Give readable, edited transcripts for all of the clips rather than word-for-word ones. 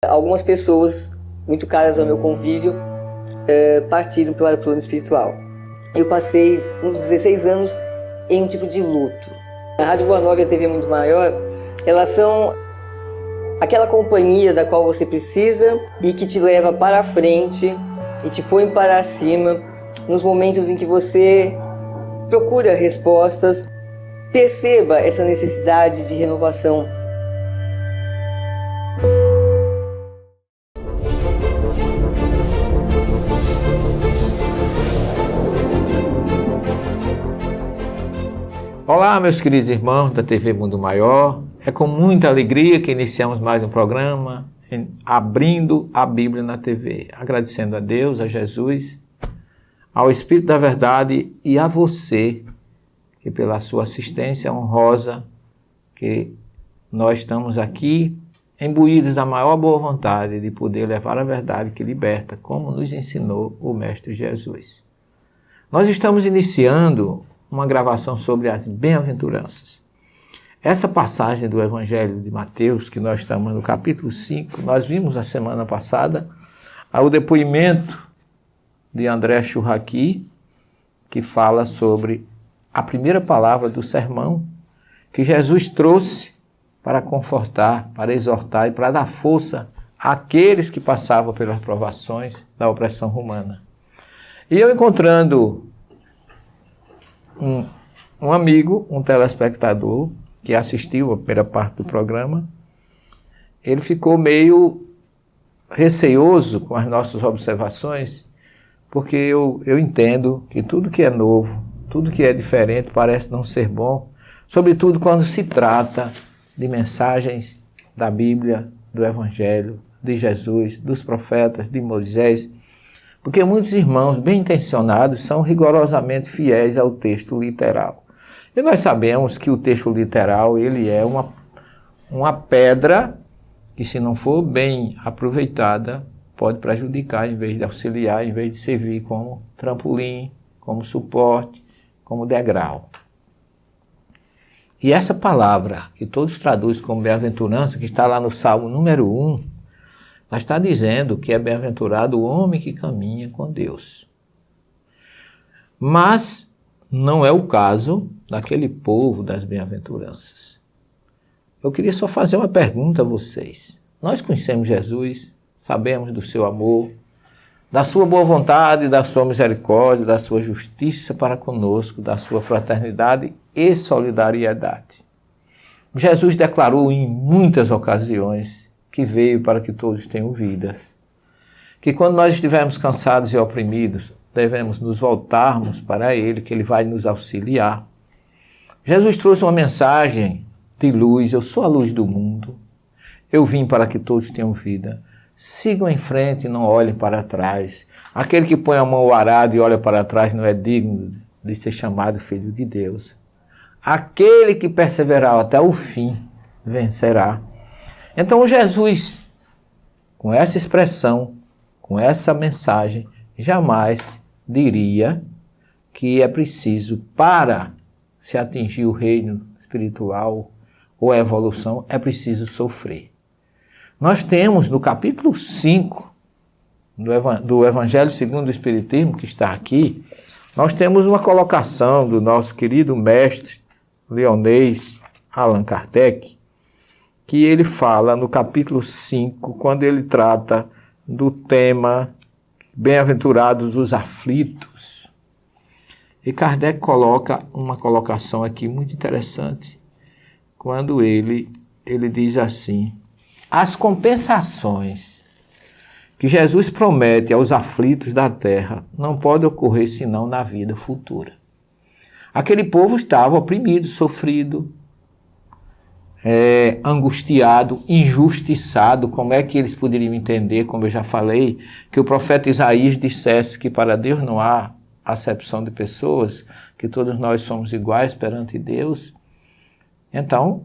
Algumas pessoas muito caras ao meu convívio partiram para o plano espiritual. Eu passei uns 16 anos em um tipo de luto. A Rádio Boa Nova e a TV Mundo Maior, elas são aquela companhia da qual você precisa e que te leva para a frente e te põe para cima nos momentos em que você procura respostas. Perceba essa necessidade de renovação. Olá, meus queridos irmãos da TV Mundo Maior. É com muita alegria que iniciamos mais um programa, abrindo a Bíblia na TV. Agradecendo a Deus, a Jesus, ao Espírito da Verdade e a você, que pela sua assistência honrosa, que nós estamos aqui imbuídos da maior boa vontade de poder levar a verdade que liberta, como nos ensinou o Mestre Jesus. Nós estamos iniciando uma gravação sobre as bem-aventuranças. Essa passagem do Evangelho de Mateus, que nós estamos no capítulo 5, nós vimos na semana passada o depoimento de André Churraqui, que fala sobre a primeira palavra do sermão que Jesus trouxe para confortar, para exortar e para dar força àqueles que passavam pelas provações da opressão romana. E eu encontrando um amigo, um telespectador, que assistiu a primeira parte do programa, ele ficou meio receoso com as nossas observações, porque eu entendo que tudo que é novo, tudo que é diferente parece não ser bom, sobretudo quando se trata de mensagens da Bíblia, do Evangelho, de Jesus, dos profetas, de Moisés, porque muitos irmãos bem intencionados são rigorosamente fiéis ao texto literal. E nós sabemos que o texto literal ele é uma pedra que, se não for bem aproveitada, pode prejudicar em vez de auxiliar, em vez de servir como trampolim, como suporte, como degrau. E essa palavra, que todos traduzem como bem-aventurança, que está lá no Salmo número 1, ela está dizendo que é bem-aventurado o homem que caminha com Deus. Mas não é o caso daquele povo das bem-aventuranças. Eu queria só fazer uma pergunta a vocês. Nós conhecemos Jesus, sabemos do seu amor, da sua boa vontade, da sua misericórdia, da sua justiça para conosco, da sua fraternidade e solidariedade. Jesus declarou em muitas ocasiões que veio para que todos tenham vidas, que quando nós estivermos cansados e oprimidos, devemos nos voltarmos para Ele, que Ele vai nos auxiliar. Jesus trouxe uma mensagem de luz: eu sou a luz do mundo, eu vim para que todos tenham vida. Sigam em frente e não olhem para trás. Aquele que põe a mão ao arado e olha para trás não é digno de ser chamado filho de Deus. Aquele que perseverar até o fim vencerá. Então Jesus, com essa expressão, com essa mensagem, jamais diria que é preciso, para se atingir o reino espiritual ou a evolução, é preciso sofrer. Nós temos no capítulo 5 do Evangelho segundo o Espiritismo, que está aqui, nós temos uma colocação do nosso querido mestre leonês Allan Kardec, que ele fala no capítulo 5, quando ele trata do tema bem-aventurados os aflitos. E Kardec coloca uma colocação aqui muito interessante, quando ele diz assim: as compensações que Jesus promete aos aflitos da terra não podem ocorrer senão na vida futura. Aquele povo estava oprimido, sofrido, angustiado, injustiçado. Como é que eles poderiam entender, como eu já falei, que o profeta Isaías dissesse que para Deus não há acepção de pessoas, que todos nós somos iguais perante Deus? Então,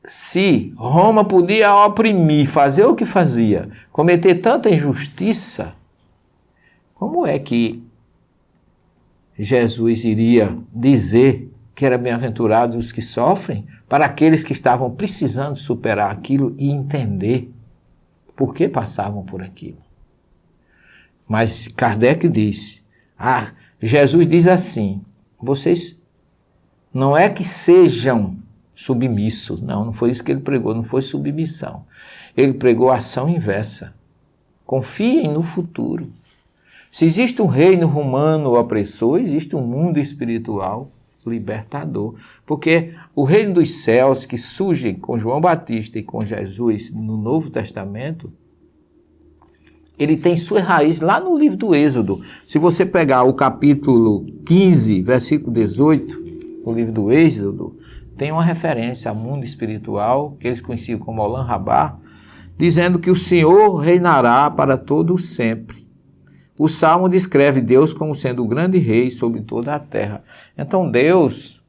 se Roma podia oprimir, fazer o que fazia, cometer tanta injustiça, como é que Jesus iria dizer que era bem-aventurados os que sofrem, para aqueles que estavam precisando superar aquilo e entender por que passavam por aquilo. Mas Kardec diz, Jesus diz assim, vocês não é que sejam submissos, não foi isso que ele pregou, não foi submissão. Ele pregou a ação inversa. Confiem no futuro. Se existe um reino romano opressor, existe um mundo espiritual libertador. Porque o reino dos céus que surge com João Batista e com Jesus no Novo Testamento, ele tem sua raiz lá no livro do Êxodo. Se você pegar o capítulo 15, versículo 18, o livro do Êxodo, tem uma referência ao mundo espiritual, que eles conheciam como Olam Rabá, dizendo que o Senhor reinará para todo sempre. O Salmo descreve Deus como sendo o grande rei sobre toda a terra. Então Deus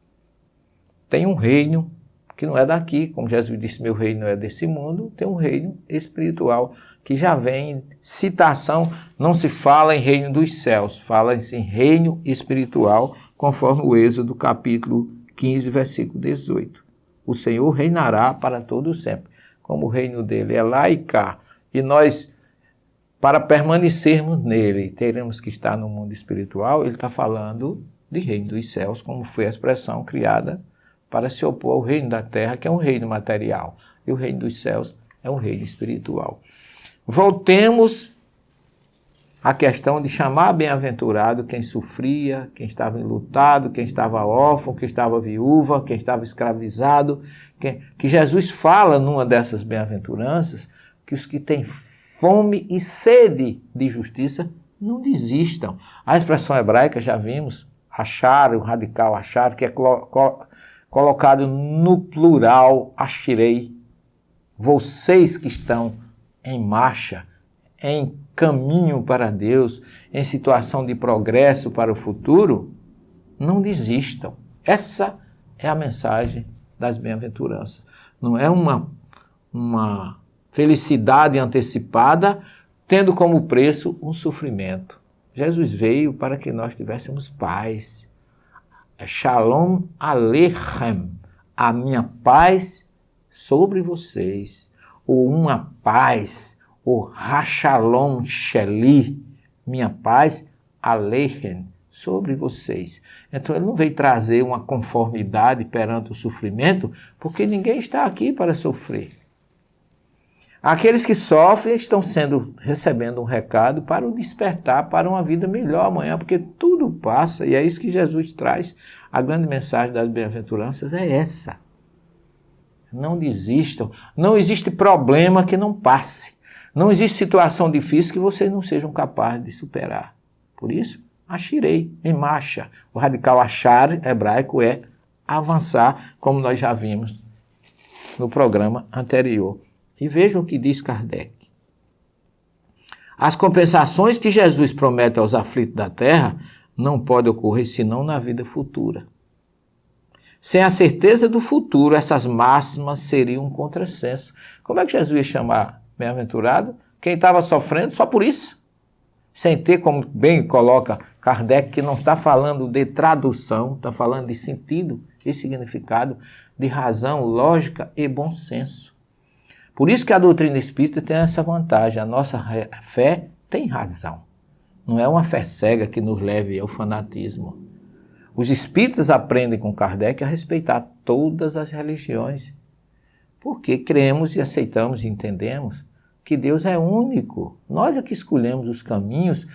tem um reino que não é daqui, como Jesus disse, meu reino não é desse mundo, tem um reino espiritual que já vem, citação, não se fala em reino dos céus, fala-se em reino espiritual, conforme o Êxodo capítulo 15, versículo 18. O Senhor reinará para todo sempre. Como o reino dele é lá e cá, e nós, para permanecermos nele, teremos que estar no mundo espiritual, ele está falando de reino dos céus, como foi a expressão criada para se opor ao reino da terra, que é um reino material, e o reino dos céus é um reino espiritual. Voltemos à questão de chamar bem-aventurado quem sofria, quem estava enlutado, quem estava órfão, quem estava viúva, quem estava escravizado, que Jesus fala numa dessas bem-aventuranças, que os que têm fome e sede de justiça não desistam. A expressão hebraica, já vimos, achar, o radical achar, que é colocado no plural, achirei. Vocês que estão em marcha, em caminho para Deus, em situação de progresso para o futuro, não desistam. Essa é a mensagem das bem-aventuranças. Não é uma felicidade antecipada, tendo como preço um sofrimento. Jesus veio para que nós tivéssemos paz. Shalom Aleichem, a minha paz sobre vocês, ou uma paz, ou Hashalom Sheli, minha paz Aleichem, sobre vocês. Então ele não veio trazer uma conformidade perante o sofrimento, porque ninguém está aqui para sofrer. Aqueles que sofrem estão recebendo um recado para o despertar para uma vida melhor amanhã, porque tudo passa, e é isso que Jesus traz. A grande mensagem das bem-aventuranças é essa. Não desistam. Não existe problema que não passe. Não existe situação difícil que vocês não sejam capazes de superar. Por isso, achirei, em marcha. O radical achar hebraico é avançar, como nós já vimos no programa anterior. E vejam o que diz Kardec. As compensações que Jesus promete aos aflitos da terra não podem ocorrer senão na vida futura. Sem a certeza do futuro, essas máximas seriam um contrassenso. Como é que Jesus ia chamar bem-aventurado quem estava sofrendo só por isso? Sem ter, como bem coloca Kardec, que não está falando de tradução, está falando de sentido e significado, de razão, lógica e bom senso. Por isso que a doutrina espírita tem essa vantagem, a nossa fé tem razão. Não é uma fé cega que nos leve ao fanatismo. Os espíritas aprendem com Kardec a respeitar todas as religiões, porque cremos e aceitamos e entendemos que Deus é único. Nós é que escolhemos os caminhos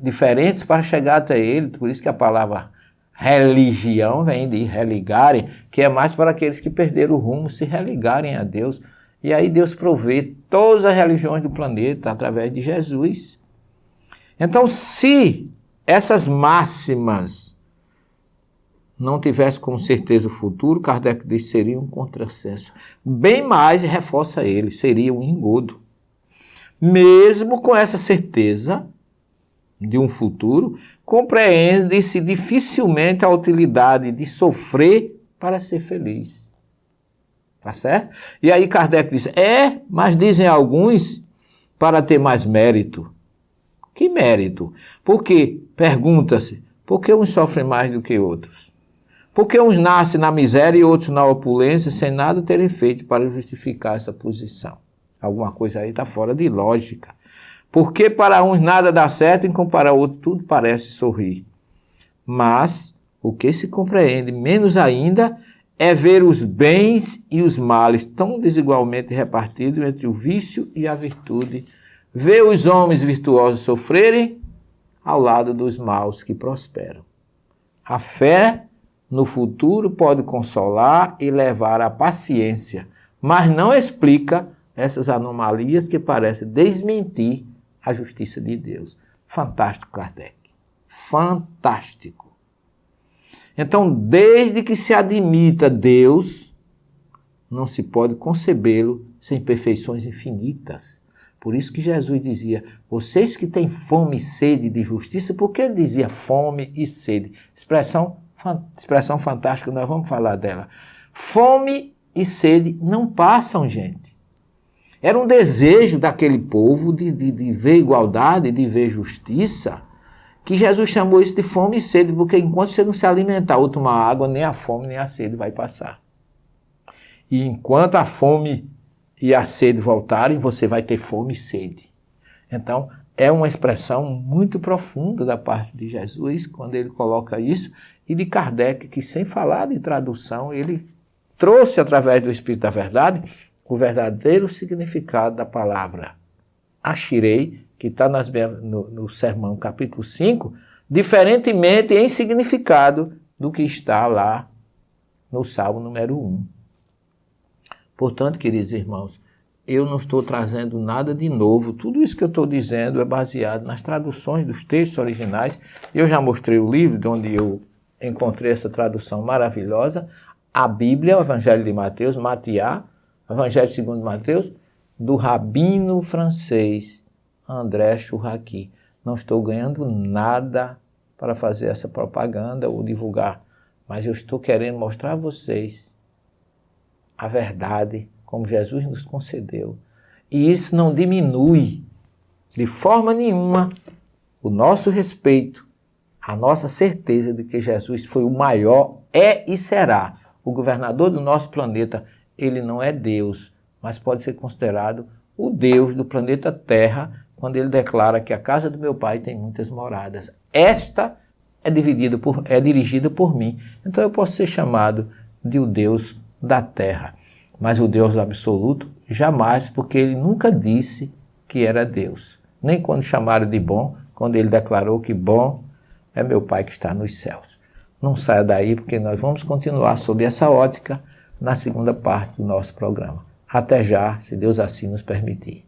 diferentes para chegar até Ele, por isso que a palavra religião vem de religarem, que é mais para aqueles que perderam o rumo, se religarem a Deus. E aí Deus provê todas as religiões do planeta através de Jesus. Então, se essas máximas não tivessem com certeza o futuro, Kardec diz que seria um contrassenso. Bem mais, reforça ele, seria um engodo. Mesmo com essa certeza de um futuro, compreende-se dificilmente a utilidade de sofrer para ser feliz. Tá certo? E aí Kardec diz, mas dizem alguns para ter mais mérito. Que mérito? Porque, pergunta-se, por que uns sofrem mais do que outros? Por que uns nascem na miséria e outros na opulência sem nada terem feito para justificar essa posição? Alguma coisa aí está fora de lógica. Porque para uns nada dá certo, enquanto para outros tudo parece sorrir. Mas o que se compreende menos ainda é ver os bens e os males tão desigualmente repartidos entre o vício e a virtude, ver os homens virtuosos sofrerem ao lado dos maus que prosperam. A fé no futuro pode consolar e levar à paciência, mas não explica essas anomalias que parecem desmentir a justiça de Deus. Fantástico, Kardec. Fantástico. Então, desde que se admita Deus, não se pode concebê-lo sem perfeições infinitas. Por isso que Jesus dizia, vocês que têm fome e sede de justiça, por que ele dizia fome e sede? Expressão fantástica, nós vamos falar dela. Fome e sede não passam, gente. Era um desejo daquele povo de ver igualdade, de ver justiça, que Jesus chamou isso de fome e sede, porque enquanto você não se alimentar ou tomar água, nem a fome nem a sede vai passar. E enquanto a fome e a sede voltarem, você vai ter fome e sede. Então, é uma expressão muito profunda da parte de Jesus, quando ele coloca isso, e de Kardec, que sem falar de tradução, ele trouxe através do Espírito da Verdade o verdadeiro significado da palavra Achirei, que está no Sermão capítulo 5, diferentemente em significado do que está lá no Salmo número 1. Portanto, queridos irmãos, eu não estou trazendo nada de novo. Tudo isso que eu estou dizendo é baseado nas traduções dos textos originais. Eu já mostrei o livro de onde eu encontrei essa tradução maravilhosa. A Bíblia, o Evangelho de Mateus, Matiá, Evangelho segundo Mateus, do rabino francês André Chouraqui. Não estou ganhando nada para fazer essa propaganda ou divulgar, mas eu estou querendo mostrar a vocês a verdade, como Jesus nos concedeu. E isso não diminui de forma nenhuma o nosso respeito, a nossa certeza de que Jesus foi o maior, é e será o governador do nosso planeta. Ele não é Deus, mas pode ser considerado o Deus do planeta Terra, quando ele declara que a casa do meu pai tem muitas moradas. Esta é dirigida por mim. Então eu posso ser chamado de o Deus da Terra. Mas o Deus absoluto, jamais, porque ele nunca disse que era Deus. Nem quando chamaram de bom, quando ele declarou que bom é meu Pai que está nos céus. Não saia daí, porque nós vamos continuar sob essa ótica na segunda parte do nosso programa. Até já, se Deus assim nos permitir.